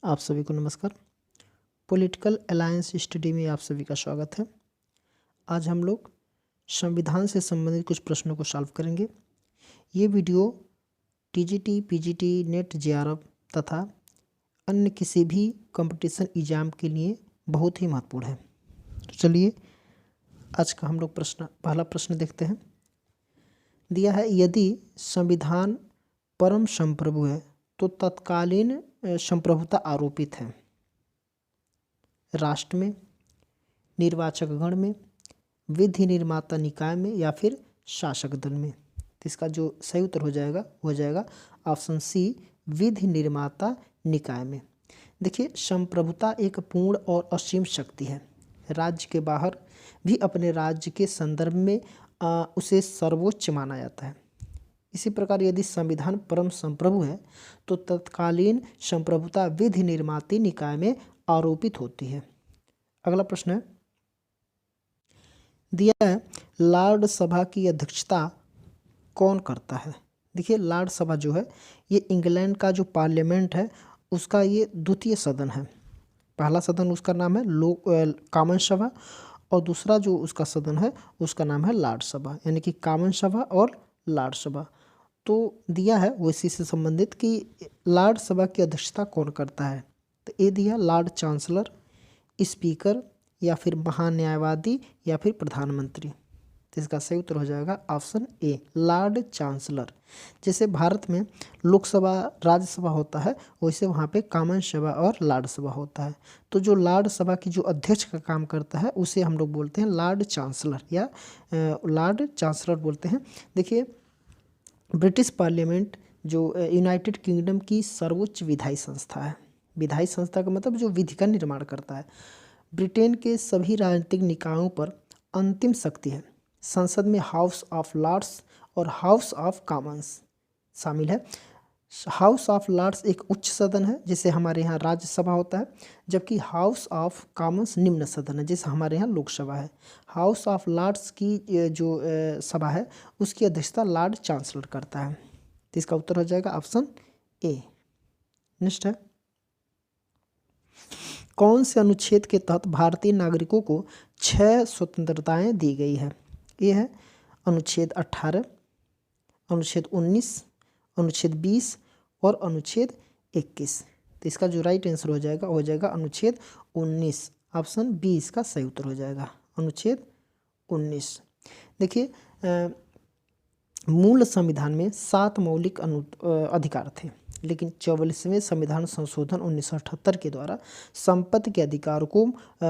आप सभी को नमस्कार। पॉलिटिकल अलायंस स्टडी में आप सभी का स्वागत है। आज हम लोग संविधान से संबंधित कुछ प्रश्नों को सॉल्व करेंगे। ये video TGT, PGT, net, JRF तथा अन्य किसी भी कंपटीशन एग्जाम के लिए बहुत ही महत्वपूर्ण है। तो चलिए आज का हम लोग पहला प्रश्न देखते हैं। दिया है, यदि संविधान परम संप्रभु है तो तत्कालीन संप्रभुता आरोपित है राष्ट्र में, निर्वाचक गण में, विधि निर्माता निकाय में या फिर शासक दल में। तो इसका जो सही उत्तर हो जाएगा ऑप्शन सी, विधि निर्माता निकाय में। देखिए, संप्रभुता एक पूर्ण और असीम शक्ति है। राज्य के बाहर भी अपने राज्य के संदर्भ में उसे सर्वोच्च माना जाता है। इसी प्रकार यदि संविधान परम संप्रभु है तो तत्कालीन संप्रभुता विधि निर्माती निकाय में आरोपित होती है। अगला प्रश्न है, दिया है, लॉर्ड सभा की अध्यक्षता कौन करता है। देखिए, लॉर्ड सभा जो है ये इंग्लैंड का जो पार्लियामेंट है उसका ये द्वितीय सदन है। पहला सदन उसका नाम है कॉमन सभा और दूसरा जो उसका सदन है उसका नाम है लॉर्ड सभा, यानी कि कॉमन सभा और लॉर्ड सभा। तो दिया है वो इसी से संबंधित कि लॉर्ड सभा की अध्यक्षता कौन करता है। तो ये दिया लॉर्ड चांसलर, स्पीकर या फिर महान्यायवादी या फिर प्रधानमंत्री। तो इसका सही उत्तर हो जाएगा ऑप्शन ए, लॉर्ड चांसलर। जैसे भारत में लोकसभा, राज्यसभा होता है वैसे वहाँ पे कॉमन सभा और लॉर्ड सभा होता है। तो जो लॉर्ड सभा की जो अध्यक्ष का काम करता है उसे हम लोग बोलते हैं लॉर्ड चांसलर या लॉर्ड चांसलर बोलते हैं। देखिए, ब्रिटिश पार्लियामेंट जो यूनाइटेड किंगडम की सर्वोच्च विधायी संस्था है। विधायी संस्था का मतलब जो विधि का निर्माण करता है। ब्रिटेन के सभी राजनीतिक निकायों पर अंतिम शक्ति है। संसद में हाउस ऑफ लॉर्ड्स और हाउस ऑफ कॉमन्स शामिल है। हाउस ऑफ लॉर्ड्स एक उच्च सदन है जैसे हमारे यहाँ राज्यसभा होता है, जबकि हाउस ऑफ कॉमन्स निम्न सदन है जैसे हमारे यहाँ लोकसभा है। हाउस ऑफ लॉर्ड्स की जो सभा है उसकी अध्यक्षता लॉर्ड चांसलर करता है। तो इसका उत्तर हो जाएगा ऑप्शन ए। नेक्स्ट है, कौन से अनुच्छेद के तहत भारतीय नागरिकों को 6 स्वतंत्रताएं दी गई है। ये है अनुच्छेद 18, अनुच्छेद 19, अनुच्छेद 20 और अनुच्छेद 21। तो इसका जो राइट आंसर हो जाएगा अनुच्छेद 19। ऑप्शन बी इसका सही उत्तर हो जाएगा, अनुच्छेद 19। देखिए, मूल संविधान में 7 मौलिक अधिकार थे, लेकिन 44वें संविधान संशोधन 1978 के द्वारा संपत्ति के अधिकार को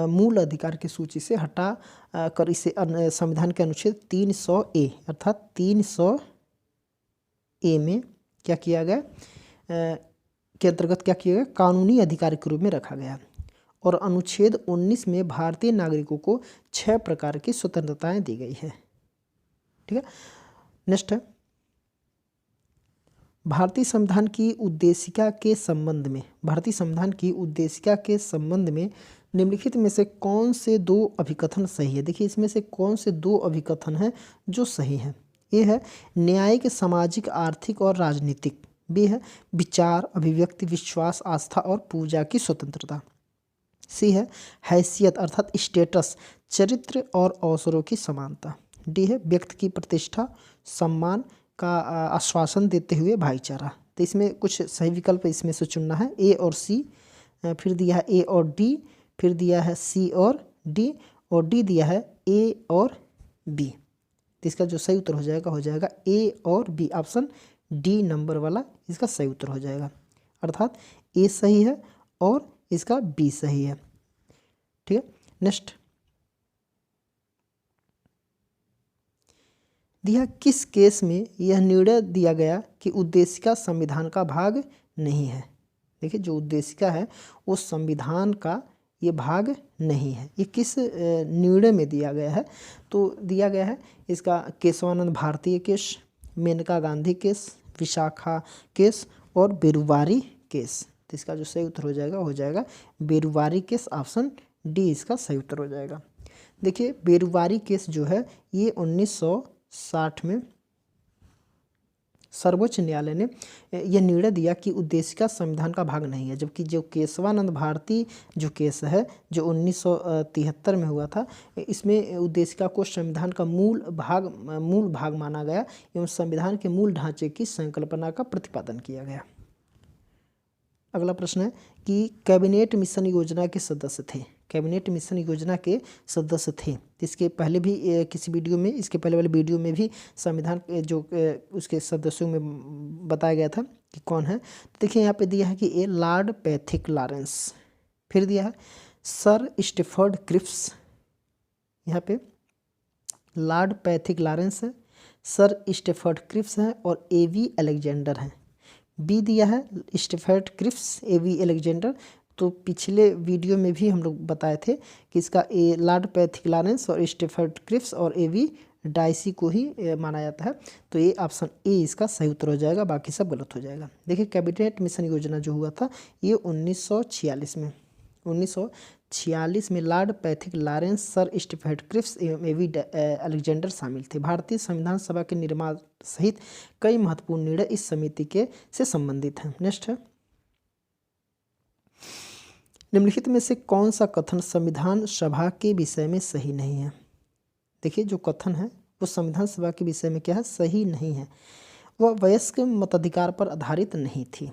मूल अधिकार की सूची से हटा कर इसे संविधान के अनुच्छेद 300A अर्थात 300A में क्या किया गया, के अंतर्गत क्या किया गया, कानूनी अधिकार के रूप में रखा गया। और अनुच्छेद 19 में भारतीय नागरिकों को 6 प्रकार की स्वतंत्रताएं दी गई है। ठीक है, नेक्स्ट है, भारतीय संविधान की उद्देशिका के संबंध में निम्नलिखित में से कौन से 2 अभिकथन सही है। देखिए, इसमें से कौन से 2 अभिकथन हैं जो सही हैं। ये है न्यायिक, सामाजिक, आर्थिक और राजनीतिक। बी है विचार, अभिव्यक्ति, विश्वास, आस्था और पूजा की स्वतंत्रता। सी है हैसियत अर्थात स्टेटस, चरित्र और अवसरों की समानता। डी है व्यक्ति की प्रतिष्ठा, सम्मान का आश्वासन देते हुए भाईचारा। तो इसमें कुछ सही विकल्प इसमें से चुनना है, ए और सी, फिर दिया है ए और डी, फिर दिया है सी और डी, और डी दिया है ए और बी। तो इसका जो सही उत्तर हो जाएगा ए और बी, ऑप्शन डी नंबर वाला इसका सही उत्तर हो जाएगा। अर्थात ए सही है और इसका बी सही है। ठीक है, नेक्स्ट दिया, किस केस में यह निर्णय दिया गया कि उद्देशिका संविधान का भाग नहीं है। देखिए, जो उद्देशिका है वो संविधान का ये भाग नहीं है। ये किस निर्णय में दिया गया है, तो दिया गया है इसका Kesavananda Bharati case, Maneka Gandhi case, Vishaka case और बेरुवारी केस। तो इसका जो सही उत्तर हो जाएगा बेरुवारी केस, ऑप्शन डी इसका सही उत्तर हो जाएगा। देखिए, बेरुवारी केस जो है ये 1960 में सर्वोच्च न्यायालय ने यह निर्णय दिया कि उद्देशिका संविधान का भाग नहीं है, जबकि जो केशवानंद भारती जो केस है जो 1973 में हुआ था, इसमें उद्देशिका को संविधान का मूल भाग माना गया एवं संविधान के मूल ढांचे की संकल्पना का प्रतिपादन किया गया। अगला प्रश्न है कि कैबिनेट मिशन योजना के सदस्य थे। कैबिनेट मिशन योजना के सदस्य थे, इसके पहले भी किसी वीडियो में, इसके पहले वाले वीडियो में भी संविधान जो उसके सदस्यों में बताया गया था कि कौन है। तो देखिए यहाँ पे दिया है कि ए लॉर्ड पैथिक लॉरेंस, फिर दिया है सर स्टेफर्ड क्रिप्स, यहाँ पे लॉर्ड पैथिक लॉरेंस है, सर स्टेफर्ड क्रिप्स है और एवी अलेक्जेंडर है। बी दिया है स्टेफर्ड क्रिप्स, एवी अलेक्जेंडर। तो पिछले वीडियो में भी हम लोग बताए थे कि इसका ए लॉर्ड पैथिक लॉरेंस और स्टेफर्ड क्रिप्स और एवी डाइसी को ही माना जाता है। तो ये ऑप्शन ए इसका सही उत्तर हो जाएगा, बाकी सब गलत हो जाएगा। देखिए कैबिनेट मिशन योजना जो हुआ था ये 1946 में lord Pethick Lawrence, sir Stafford Cripps एवं एवी अलेक्जेंडर शामिल थे। भारतीय संविधान सभा के निर्माण सहित कई महत्वपूर्ण निर्णय इस समिति के से संबंधित हैं। नेक्स्ट है, निम्नलिखित में से कौन सा कथन संविधान सभा के विषय में सही नहीं है। देखिए जो कथन है वो संविधान सभा के विषय में क्या है, सही नहीं है। वह वयस्क मताधिकार पर आधारित नहीं थी,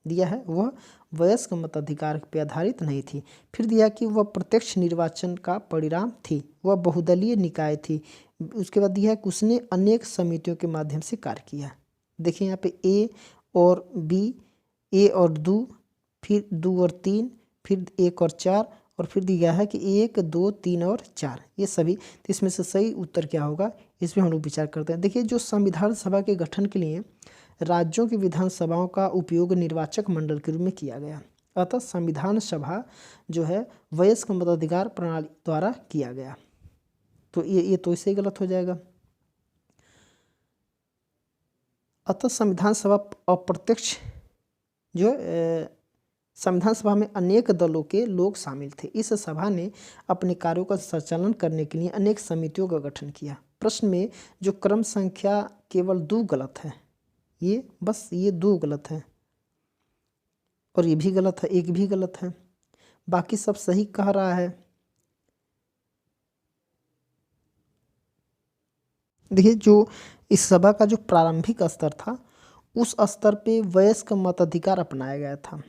दिया है वह वयस्क मताधिकार पर आधारित नहीं थी। फिर दिया कि वह प्रत्यक्ष निर्वाचन का परिणाम थी, वह बहुदलीय निकाय थी। उसके बाद दिया है कि उसने अनेक समितियों के माध्यम से कार्य किया। देखिए यहाँ पे ए और बी, ए और 2, फिर 2 और 3, फिर 1 और 4 और फिर दिया है कि 1, 2, 3 और 4, ये सभी। तो इसमें से सही उत्तर क्या होगा, इसमें हम लोग विचार करते हैं। देखिए जो संविधान सभा के गठन के लिए राज्यों की विधानसभाओं का उपयोग निर्वाचक मंडल के रूप में किया गया, अतः संविधान सभा जो है वयस्क मताधिकार प्रणाली द्वारा किया गया। तो ये तो इससे गलत हो जाएगा। अतः संविधान सभा अप्रत्यक्ष जो संविधान सभा में अनेक दलों के लोग शामिल थे। इस सभा ने अपने कार्यों का संचालन करने के लिए अनेक समितियों का गठन किया। प्रश्न में जो क्रम संख्या केवल 2 गलत है, ये बस ये 2 गलत है और ये भी गलत है, 1 भी गलत है, बाकी सब सही कह रहा है। देखिए जो इस सभा का जो प्रारंभिक स्तर था उस स्तर पे वयस्क मताधिकार अपनाया गया था,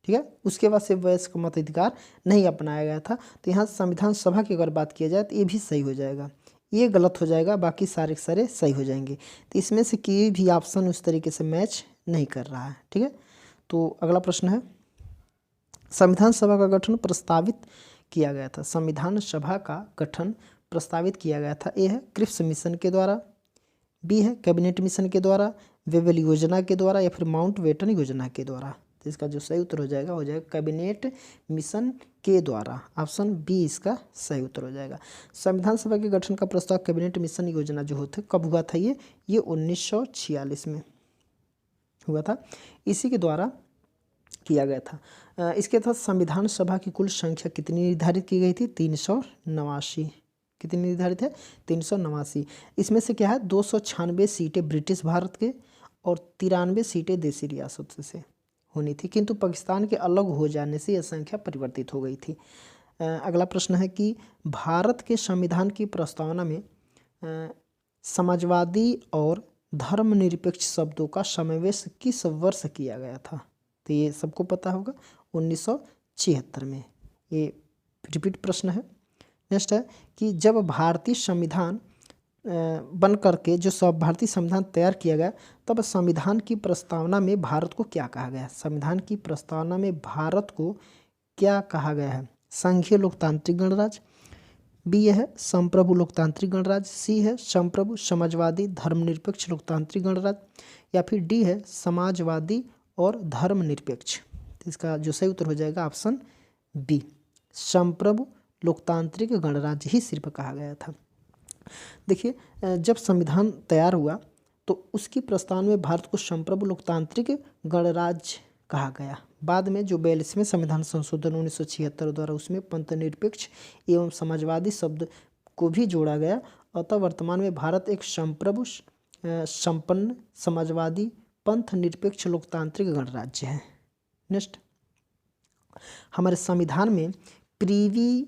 ठीक है। उसके बाद से वयस्क मताधिकार नहीं अपनाया गया था। तो यहाँ संविधान सभा की अगर बात किया जाए तो ये भी सही हो जाएगा, ये गलत हो जाएगा, बाकी सारे के सारे सही हो जाएंगे। तो इसमें से कोई भी ऑप्शन उस तरीके से मैच नहीं कर रहा है, ठीक है। तो अगला प्रश्न है, संविधान सभा का गठन प्रस्तावित किया गया था। संविधान सभा का गठन प्रस्तावित किया गया था। ए है क्रिप्स मिशन के द्वारा, बी है कैबिनेट मिशन के द्वारा, वेवेल योजना के द्वारा या फिर माउंटबेटन योजना के द्वारा। तो इसका जो सही उत्तर हो जाएगा कैबिनेट मिशन के द्वारा, ऑप्शन बी इसका सही उत्तर हो जाएगा। संविधान सभा के गठन का प्रस्ताव कैबिनेट मिशन योजना जो होते कब हुआ था, ये 1946 में हुआ था, इसी के द्वारा किया गया था। इसके तहत संविधान सभा की कुल संख्या कितनी निर्धारित की गई थी, 389। कितनी निर्धारित है, 389। इसमें से क्या है 296 सीटें ब्रिटिश भारत के और 93 सीटें देसी रियासत से होनी थी, किंतु पाकिस्तान के अलग हो जाने से यह संख्या परिवर्तित हो गई थी। अगला प्रश्न है कि भारत के संविधान की प्रस्तावना में समाजवादी और धर्मनिरपेक्ष शब्दों का समावेश किस वर्ष किया गया था। तो ये सबको पता होगा 1976 में, ये रिपीट प्रश्न है। नेक्स्ट है कि जब भारतीय संविधान बन करके जो भारतीय संविधान तैयार किया गया तब संविधान की प्रस्तावना में भारत को क्या कहा गया। संविधान की प्रस्तावना में भारत को क्या कहा गया है, संघीय लोकतांत्रिक गणराज्य, बी है संप्रभु लोकतांत्रिक गणराज्य, सी है संप्रभु समाजवादी धर्मनिरपेक्ष लोकतांत्रिक गणराज्य या फिर डी है समाजवादी और धर्मनिरपेक्ष। इसका जो सही उत्तर हो जाएगा ऑप्शन बी, संप्रभु लोकतांत्रिक गणराज्य ही सिर्फ कहा गया था। देखिए जब संविधान तैयार हुआ तो उसकी प्रस्तावना में भारत को संप्रभु लोकतांत्रिक गणराज्य कहा गया। बाद में जो 42वें संविधान संशोधन 1976 द्वारा उसमें पंथनिरपेक्ष एवं समाजवादी शब्द को भी जोड़ा गया। अतः वर्तमान में भारत एक संप्रभु संपन्न, समाजवादी, पंथ निरपेक्ष, लोकतांत्रिक गणराज्य है। नेक्स्ट, हमारे संविधान में प्रीवी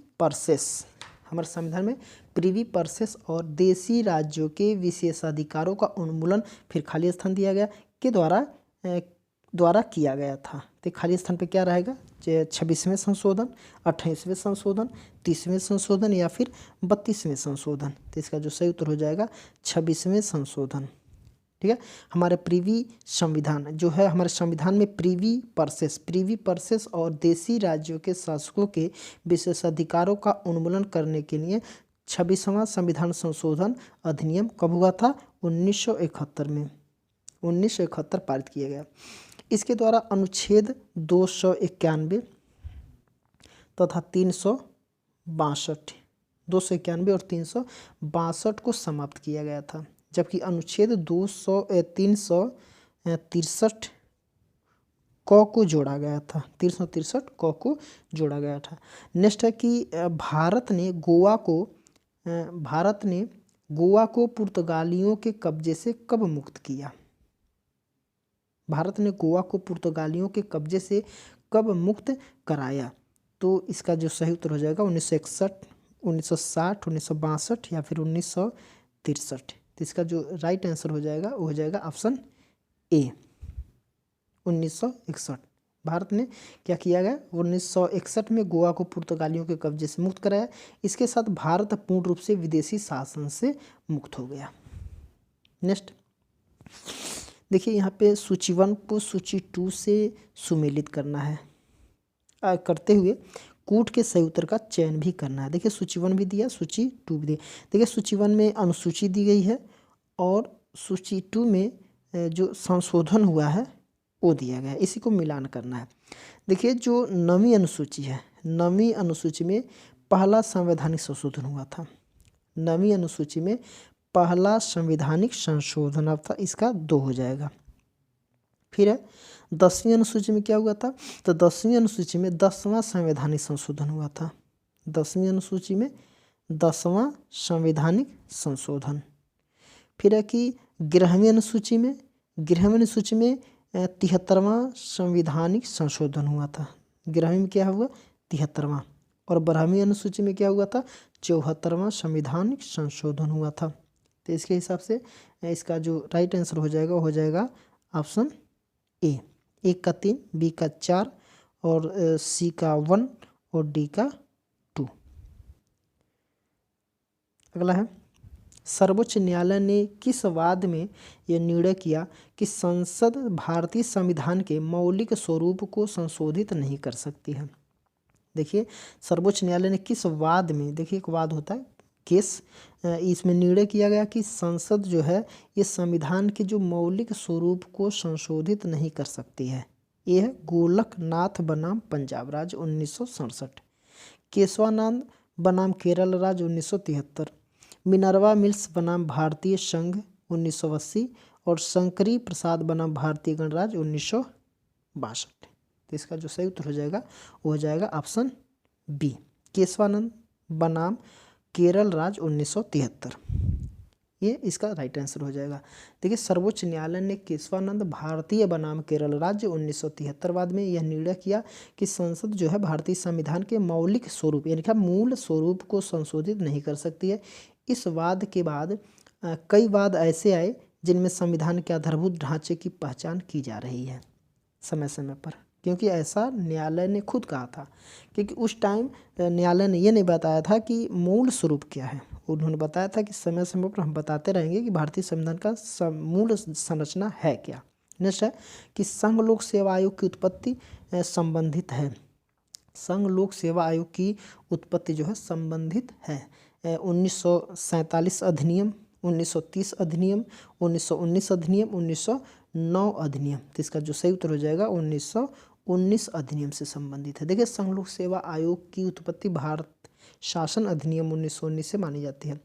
पर्सेस और देशी राज्यों के विशेषाधिकारों का उन्मूलन फिर खाली स्थान दिया गया के द्वारा किया गया था। तो खाली स्थान पे क्या रहेगा? 26वें संशोधन, 28वें संशोधन, 30वें संशोधन या फिर 32वें संशोधन। तो इसका जो सही उत्तर हो जाएगा 26वें संशोधन। ठीक है, हमारे प्रीवी संविधान जो है, हमारे संविधान में प्रीवी पर्सेस और देशी राज्यों के शासकों के विशेषाधिकारों का उन्मूलन करने के लिए 26वां संविधान संशोधन अधिनियम कब हुआ था? 1971 में, 1971 पारित किया गया। इसके द्वारा अनुच्छेद 291 तथा 362 और 362 को समाप्त किया गया था, जबकि अनुच्छेद 363 को जोड़ा गया था, 363 को जोड़ा गया था। नेक्स्ट है कि भारत ने गोवा को पुर्तगालियों के कब्जे से कब मुक्त किया? भारत ने गोवा को पुर्तगालियों के कब्जे से कब मुक्त कराया? तो इसका जो सही उत्तर हो जाएगा 1961, 1960, 1962 या फिर 1963। तो इसका जो राइट आंसर हो जाएगा वो हो जाएगा ऑप्शन ए, 1961। भारत ने क्या किया गया? 1961 में गोवा को पुर्तगालियों के कब्जे से मुक्त कराया। इसके साथ भारत पूर्ण रूप से विदेशी शासन से मुक्त हो गया। नेक्स्ट देखिए, यहाँ पे सूची 1 को सूची 2 से सुमेलित करना है, करते हुए कूट के सही उत्तर का चयन भी करना है। देखिए, सूची 1 भी दिया, सूची 2 भी दिया। देखिए, सूची 1 में अनुसूची दी गई है और सूची 2 में जो संशोधन हुआ है वो दिया गया है, इसी को मिलान करना है। देखिए, जो 9वीं अनुसूची है, 9वीं अनुसूची में पहला संवैधानिक संशोधन हुआ था। 9वीं अनुसूची में पहला संवैधानिक संशोधन अर्थात इसका 2 हो जाएगा। फिर है 10वीं अनुसूची में क्या हुआ था? तो 10वीं अनुसूची में 10वां संवैधानिक संशोधन हुआ था। 10वीं अनुसूची में 10वां संवैधानिक संशोधन। फिर है कि 11वीं अनुसूची में 73वां संवैधानिक संशोधन हुआ था। 11वीं में क्या हुआ? 73वां। और 12वीं अनुसूची में क्या हुआ था? 74वां संवैधानिक संशोधन हुआ था। तो इसके हिसाब से इसका जो राइट आंसर हो जाएगा वो हो जाएगा ऑप्शन ए, 1 का 3, बी का 4 और सी का 1 और डी का 2। अगला है, सर्वोच्च न्यायालय ने किस वाद में यह निर्णय किया कि संसद भारतीय संविधान के मौलिक स्वरूप को संशोधित नहीं कर सकती है? देखिए, सर्वोच्च न्यायालय ने किस वाद में, देखिए एक वाद होता है केस, इसमें निर्णय किया गया कि संसद जो है ये संविधान के जो मौलिक स्वरूप को संशोधित नहीं कर सकती है। ये है गोलकनाथ बनाम पंजाब राज्य 1967, केशवानंद बनाम केरल राज्य 1973, मिनर्वा मिल्स बनाम भारतीय संघ 1980 और शंकरी प्रसाद बनाम भारतीय गणराज्य 1962। तो इसका जो सही उत्तर हो जाएगा वो हो जाएगा ऑप्शन बी, केशवानंद बनाम केरल राज्य 1973। ये इसका राइट आंसर हो जाएगा। देखिए, सर्वोच्च न्यायालय ने केशवानंद भारतीय बनाम केरल राज्य 1973 वाद में यह निर्णय किया कि संसद जो है भारतीय संविधान के मौलिक स्वरूप यानी कि मूल स्वरूप को संशोधित नहीं कर सकती है। इस वाद के बाद कई वाद ऐसे आए जिनमें संविधान के आधारभूत ढांचे की पहचान की जा रही है समय समय पर, क्योंकि ऐसा न्यायालय ने खुद कहा था। क्योंकि उस टाइम न्यायालय ने ये नहीं बताया था कि मूल स्वरूप क्या है, उन्होंने बताया था कि समय समय पर हम बताते रहेंगे कि भारतीय संविधान का मूल संरचना है क्या। नेक्स्ट है कि संघ लोक सेवा आयोग की उत्पत्ति संबंधित है। संघ लोक सेवा आयोग की उत्पत्ति जो है संबंधित है 1947 अधिनियम, 1930 अधिनियम, 1919 अधिनियम, 1909 अधिनियम। तो इसका जो सही उत्तर हो जाएगा 1919 अधिनियम से संबंधित है। देखिए, संघ लोक सेवा आयोग की उत्पत्ति भारत शासन अधिनियम 1919 से मानी जाती है।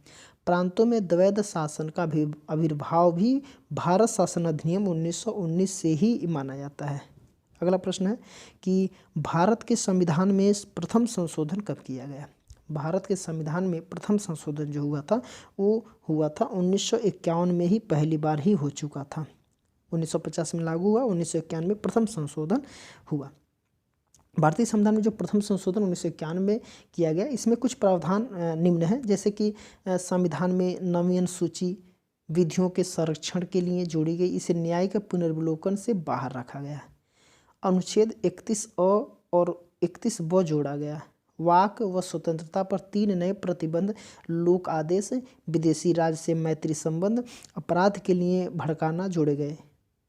प्रांतों में द्वैध शासन का आविर्भाव भी भारत शासन अधिनियम 1919 से ही माना जाता है। अगला प्रश्न है कि भारत के संविधान में प्रथम संशोधन कब किया गया? भारत के संविधान में प्रथम संशोधन जो हुआ था वो हुआ था 1951 में ही, पहली बार ही हो चुका था। 1950 में लागू हुआ, 1951 में प्रथम संशोधन हुआ। भारतीय संविधान में जो प्रथम संशोधन 1951 में किया गया, इसमें कुछ प्रावधान निम्न है, जैसे कि संविधान में नवीन सूची विधियों के संरक्षण के लिए जोड़ी गई, इसे न्यायिक पुनर्विलोकन से बाहर रखा गया। अनुच्छेद 31A और 31B जोड़ा गया। वाक व स्वतंत्रता पर 3 नए प्रतिबंध, लोक आदेश, विदेशी राज्य से मैत्री संबंध, अपराध के लिए भड़काना जोड़े गए।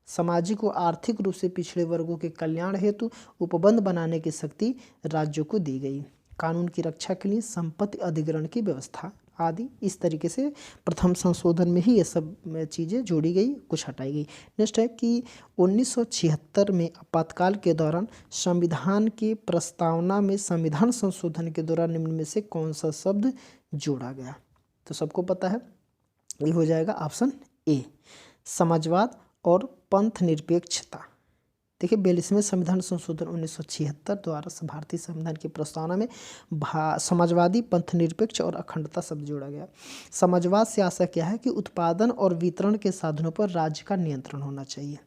सामाजिक व आर्थिक रूप से पिछड़े वर्गों के कल्याण हेतु उपबंध बनाने की शक्ति राज्यों को दी गई। कानून की रक्षा के लिए संपत्ति अधिग्रहण की व्यवस्था आदि। इस तरीके से प्रथम संशोधन में ही ये सब चीज़ें जोड़ी गई, कुछ हटाई गई। नेक्स्ट है कि 1976 में आपातकाल के दौरान संविधान की प्रस्तावना में संविधान संशोधन के दौरान निम्न में से कौन सा शब्द जोड़ा गया? तो सबको पता है, ये हो जाएगा ऑप्शन ए, समाजवाद और पंथ निरपेक्षता। देखिए 42वें संविधान संशोधन 1976 द्वारा भारतीय संविधान की प्रस्तावना में समाजवादी, पंथ निरपेक्ष और अखंडता शब्द जोड़ा गया। समाजवाद से आशा क्या है कि उत्पादन और वितरण के साधनों पर राज्य का नियंत्रण होना चाहिए।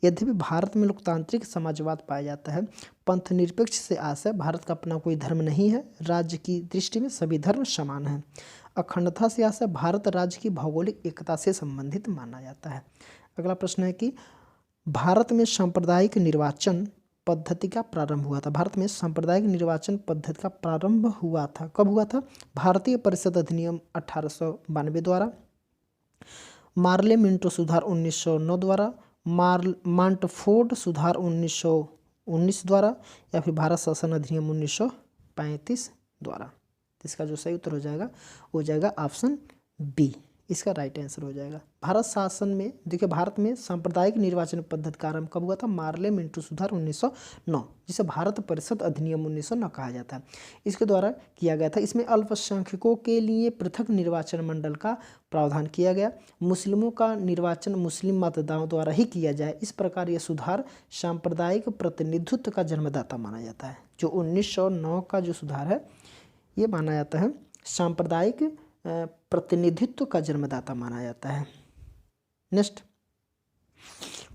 यद्यपि भारत में लोकतांत्रिक समाजवाद पाया जाता है। पंथ निरपेक्ष से आशा भारत का अपना कोई धर्म नहीं है, राज्य की दृष्टि में सभी धर्म समान हैं। अखंडता से आशा भारत राज्य की भौगोलिक एकता से संबंधित माना जाता है। अगला प्रश्न है कि भारत में सांप्रदायिक निर्वाचन पद्धति का प्रारंभ हुआ था। भारत में सांप्रदायिक निर्वाचन पद्धति का प्रारंभ हुआ था, कब हुआ था? भारतीय परिषद अधिनियम 1892 द्वारा, मार्ले मिंटो सुधार 1909 द्वारा, मांटफोर्ड सुधार 1919 द्वारा, या फिर भारत शासन अधिनियम 1935 द्वारा। इसका जो सही उत्तर हो जाएगा ऑप्शन बी, इसका राइट आंसर हो जाएगा। भारत शासन में देखिए, भारत में सांप्रदायिक निर्वाचन पद्धति का आरंभ कब हुआ था? मार्ले मिंटो सुधार 1909, जिसे भारत परिषद अधिनियम 1909 कहा जाता है, इसके द्वारा किया गया था। इसमें अल्पसंख्यकों के लिए पृथक निर्वाचन मंडल का प्रावधान किया गया। मुस्लिमों का निर्वाचन मुस्लिम मतदाताओं द्वारा ही किया जाए। इस प्रकार यह सुधार सांप्रदायिक प्रतिनिधित्व का जन्मदाता माना जाता है। जो 1909 का जो सुधार है, ये माना जाता है सांप्रदायिक प्रतिनिधित्व का जन्मदाता माना जाता है। नेक्स्ट,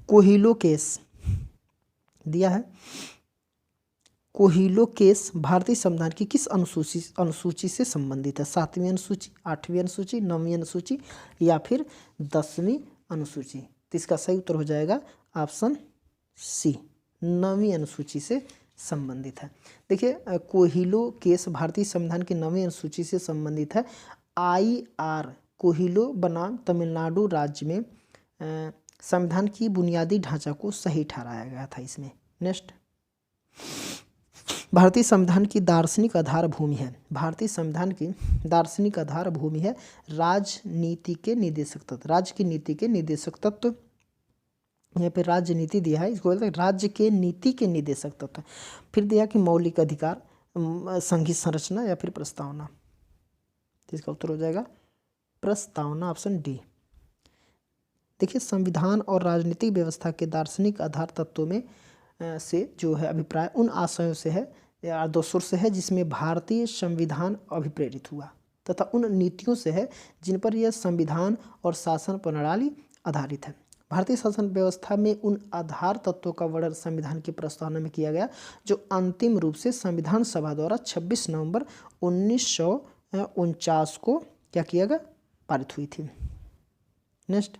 कोहिलो केस दिया है। कोहिलो केस भारतीय संविधान की किस अनुसूची से संबंधित है? 7वीं अनुसूची, 8वीं अनुसूची, 9वीं अनुसूची या फिर 10वीं अनुसूची? तो इसका सही उत्तर हो जाएगा ऑप्शन सी, 9वीं अनुसूची से संबंधित है। देखिए, कोहिलो केस भारतीय संविधान की 9वीं अनुसूची से संबंधित है। IR कोहिलो बनाम तमिलनाडु राज्य में संविधान की बुनियादी ढांचा को सही ठहराया गया था इसमें। नेक्स्ट, भारतीय संविधान की दार्शनिक आधारभूमि है। भारतीय संविधान की दार्शनिक आधारभूमि है राजनीति के निर्देशक तत्व। राज्य की नीति के निर्देशक तत्व, यहाँ पे राज्य नीति दिया है, इसको बोलते हैं राज्य के नीति के निर्देशक तत्व। फिर दिया कि मौलिक अधिकार, संघीय संरचना या फिर प्रस्तावना। तो इसका उत्तर हो जाएगा प्रस्तावना, ऑप्शन डी। देखिए, संविधान और राजनीतिक व्यवस्था के दार्शनिक आधार तत्वों में से जो है अभिप्राय उन आशयों से है या आदर्शों से है जिसमें भारतीय संविधान अभिप्रेरित हुआ, तथा उन नीतियों से है जिन पर यह संविधान और शासन प्रणाली आधारित है। भारतीय शासन व्यवस्था में उन आधार तत्वों का वर्णन संविधान की प्रस्तावना में किया गया, जो अंतिम रूप से संविधान सभा द्वारा 26 नवंबर 1949 को क्या किया गया? पारित हुई थी। नेक्स्ट,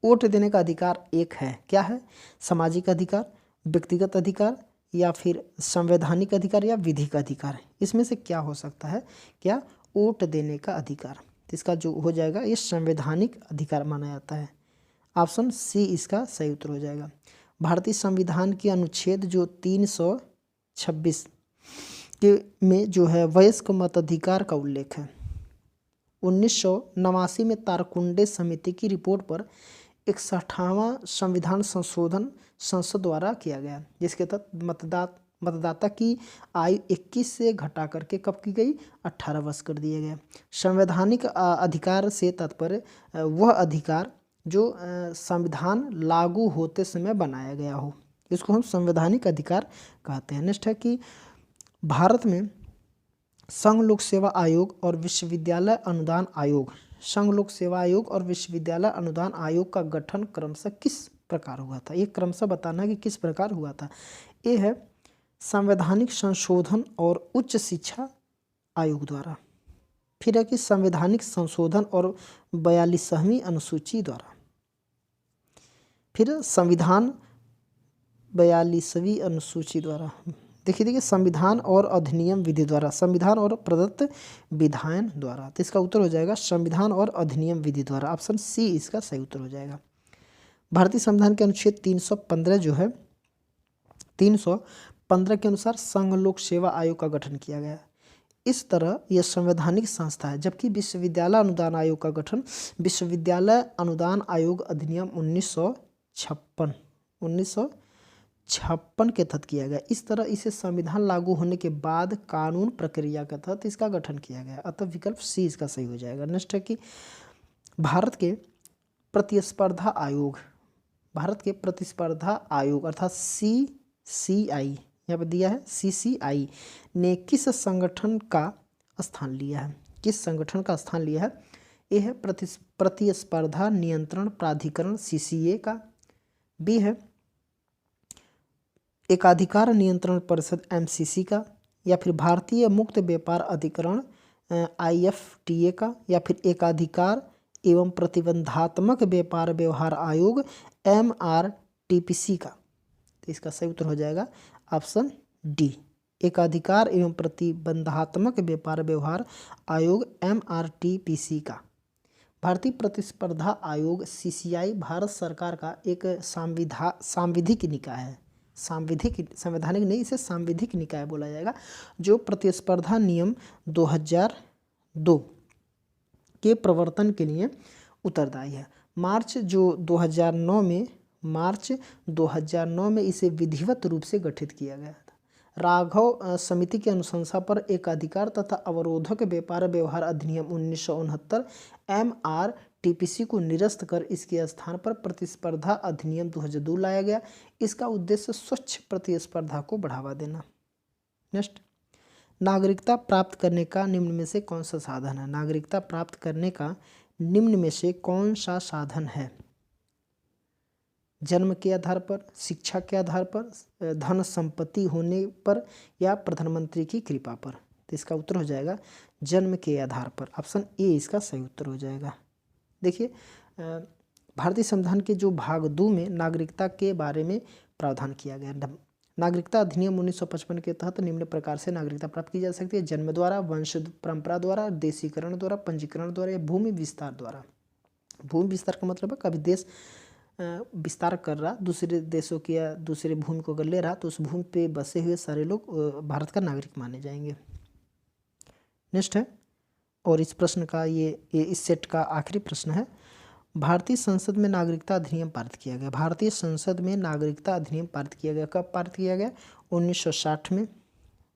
वोट देने का अधिकार एक है, क्या है? सामाजिक अधिकार, व्यक्तिगत अधिकार या फिर संवैधानिक अधिकार या विधिक अधिकार? इसमें से क्या हो सकता है? क्या वोट देने का अधिकार? तो इसका जो हो जाएगा ये संवैधानिक अधिकार माना जाता है। ऑप्शन सी इसका सही उत्तर हो जाएगा। भारतीय संविधान के अनुच्छेद जो 326 के में जो है वयस्क मताधिकार का उल्लेख है। 1989 में तारकुंडे समिति की रिपोर्ट पर 61वां संविधान संशोधन संसद द्वारा किया गया, जिसके तहत मतदाता की आयु 21 से घटा करके कब की गई? 18 वर्ष कर दिया गया। संवैधानिक अधिकार से तात्पर्य वह अधिकार जो संविधान लागू होते समय बनाया गया हो, इसको हम संवैधानिक अधिकार कहते हैं। नेक्स्ट है कि भारत में संघ लोक सेवा आयोग और विश्वविद्यालय अनुदान आयोग, संघ लोक सेवा आयोग और विश्वविद्यालय अनुदान आयोग का गठन क्रमशः किस प्रकार हुआ था? ये क्रमशः बताना कि किस प्रकार हुआ था। ये है संवैधानिक संशोधन और उच्च शिक्षा आयोग द्वारा, फिर है कि संवैधानिक संशोधन और 42वीं अनुसूची द्वारा, फिर संविधान 42वीं अनुसूची द्वारा, देखिए संविधान और अधिनियम विधि द्वारा, संविधान और प्रदत्त विधायन द्वारा। तो इसका उत्तर हो जाएगा संविधान और अधिनियम विधि द्वारा, ऑप्शन सी इसका सही उत्तर हो जाएगा। भारतीय संविधान के अनुच्छेद 315 जो है 315 के अनुसार संघ लोक सेवा आयोग का गठन किया गया। इस तरह यह संवैधानिक संस्था है, जबकि विश्वविद्यालय अनुदान आयोग का गठन विश्वविद्यालय अनुदान आयोग अधिनियम 1956 के तहत किया गया। इस तरह इसे संविधान लागू होने के बाद कानून प्रक्रिया के तहत इसका गठन किया गया, अतः विकल्प सी इसका सही हो जाएगा। नेक्स्ट है कि भारत के प्रतिस्पर्धा आयोग, भारत के प्रतिस्पर्धा आयोग अर्थात CCI, यहाँ पर दिया है CCI ने किस संगठन का स्थान लिया है? किस संगठन का स्थान लिया है? ए है प्रतिस्पर्धा नियंत्रण प्राधिकरण CCA का, बी है एकाधिकार नियंत्रण परिषद MCC का, या फिर भारतीय मुक्त व्यापार अधिकरण IFTA का, या फिर एकाधिकार एवं प्रतिबंधात्मक व्यापार व्यवहार आयोग MRTPC का। तो इसका सही उत्तर हो जाएगा ऑप्शन डी, एकाधिकार एवं प्रतिबंधात्मक व्यापार व्यवहार आयोग MRTPC का। भारतीय प्रतिस्पर्धा आयोग CCI भारत सरकार का एक सांविधिक निकाय है, संवैधानिक नहीं, इसे सांविधिक निकाय बोला जाएगा, जो प्रतिस्पर्धा नियम 2002 के प्रवर्तन के लिए उत्तरदायी है। मार्च 2009 में इसे विधिवत रूप से गठित किया गया था। राघव समिति की अनुशंसा पर एकाधिकार तथा अवरोधक व्यापार व्यवहार अधिनियम 1969 MRTPC को निरस्त कर इसके स्थान पर प्रतिस्पर्धा अधिनियम 2002 लाया गया। इसका उद्देश्य स्वच्छ प्रतिस्पर्धा को बढ़ावा देना। नेक्स्ट, नागरिकता प्राप्त करने का निम्न में से कौन सा साधन है? नागरिकता प्राप्त करने का निम्न में से कौन सा साधन है? जन्म के आधार पर, शिक्षा के आधार पर, धन संपत्ति होने पर, या प्रधानमंत्री की कृपा पर। तो इसका उत्तर हो जाएगा जन्म के आधार पर, ऑप्शन ए इसका सही उत्तर हो जाएगा। देखिए भारतीय संविधान के जो भाग 2 में नागरिकता के बारे में प्रावधान किया गया। नागरिकता अधिनियम 1955 के तहत निम्न प्रकार से नागरिकता प्राप्त की जा सकती है: जन्म द्वारा, वंश परंपरा द्वारा, देशीकरण द्वारा, पंजीकरण द्वारा, या भूमि विस्तार द्वारा। भूमि विस्तार का मतलब है कभी देश विस्तार कर रहा, दूसरे देशों की या दूसरे भूमि को अगर ले रहा, तो उस भूमि पे बसे हुए सारे लोग भारत का नागरिक माने जाएंगे। नेक्स्ट है, और इस प्रश्न का ये इस सेट का आखिरी प्रश्न है। भारतीय संसद में नागरिकता अधिनियम पारित किया गया। भारतीय संसद में नागरिकता अधिनियम पारित किया गया। कब पारित किया गया? 1960 में,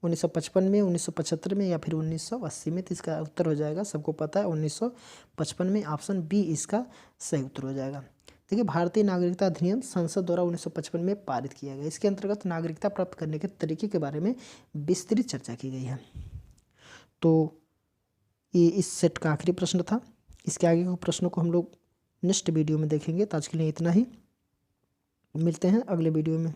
1955 में, 1975 में, या फिर 1980 में। तो इसका उत्तर हो जाएगा, सबको पता है, 1955 में। ऑप्शन बी इसका सही उत्तर हो जाएगा। देखिए भारतीय नागरिकता अधिनियम संसद द्वारा 1955 में पारित किया गया। इसके अंतर्गत नागरिकता प्राप्त करने के तरीके के बारे में विस्तृत चर्चा की गई है। तो ये इस सेट का आखिरी प्रश्न था। इसके आगे के प्रश्नों को हम लोग नेक्स्ट वीडियो में देखेंगे। तो आज के लिए इतना ही, मिलते हैं अगले वीडियो में।